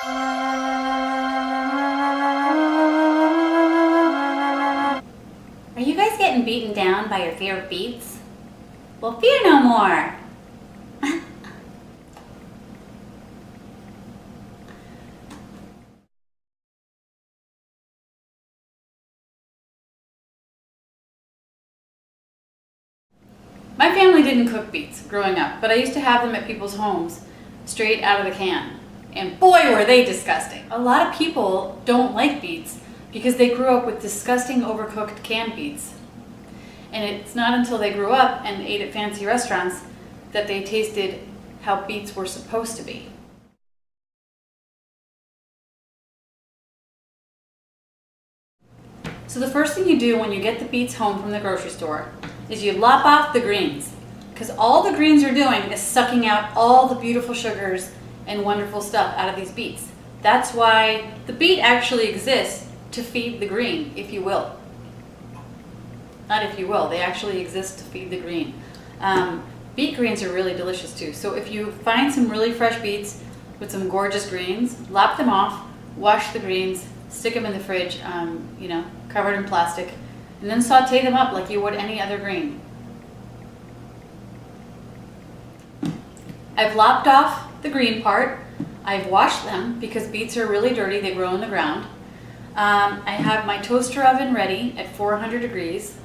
Are you guys getting beaten down by your fear of beets? Well, fear no more. My family didn't cook beets growing up, but I used to have them at people's homes straight out of the can. And boy, were they disgusting. A lot of people don't like beets because they grew up with disgusting overcooked canned beets. And it's not until they grew up and ate at fancy restaurants that they tasted how beets were supposed to be. So the first thing you do when you get the beets home from the grocery store is you lop off the greens, because all the greens are doing is sucking out all the beautiful sugars and wonderful stuff out of these beets. That's why the beet actually exists, to feed the green, if you will. Not if you will, they actually exist to feed the green. Beet greens are really delicious too. So if you find some really fresh beets with some gorgeous greens, lop them off, wash the greens, stick them in the fridge, covered in plastic, and then saute them up like you would any other green. I've lopped off the green part. I've washed them because beets are really dirty, they grow in the ground. I have my toaster oven ready at 400 degrees.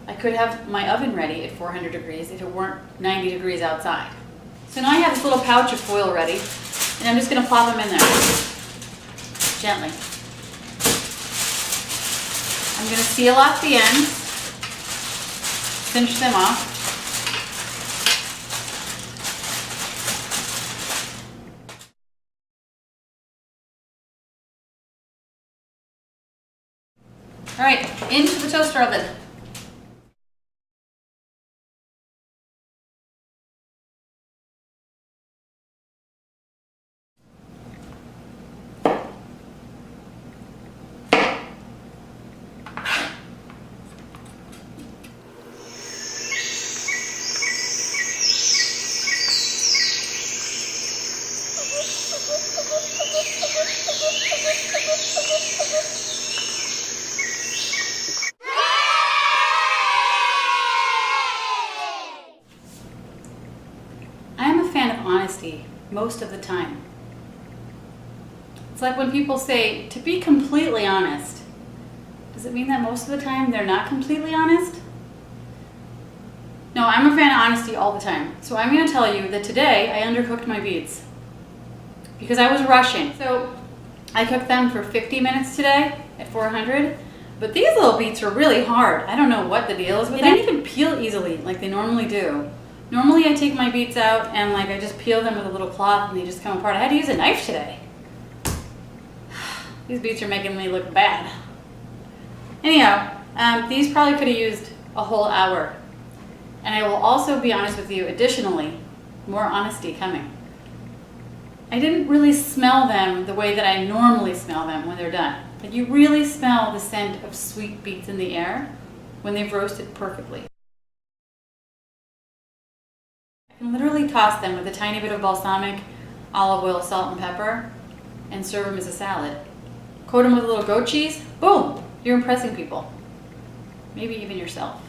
I could have my oven ready at 400 degrees if it weren't 90 degrees outside. So now I have this little pouch of foil ready, and I'm just going to plop them in there, gently. I'm going to seal off the ends, cinch them off. All right, into the toaster oven. Honesty most of the time. It's like when people say to be completely honest. Does it mean that most of the time they're not completely honest? No, I'm a fan of honesty all the time. So I'm going to tell you that today I undercooked my beets because I was rushing. So I cooked them for 50 minutes today at 400, but these little beets are really hard. I don't know what the deal is with them. They don't even peel easily like they normally do. Normally I take my beets out and I just peel them with a little cloth and they just come apart. I had to use a knife today. These beets are making me look bad. Anyhow, these probably could have used a whole hour. And I will also be honest with you, additionally, more honesty coming. I didn't really smell them the way that I normally smell them when they're done. But you really smell the scent of sweet beets in the air when they've roasted perfectly. You can literally toss them with a tiny bit of balsamic, olive oil, salt, and pepper, and serve them as a salad. Coat them with a little goat cheese, boom, you're impressing people. Maybe even yourself.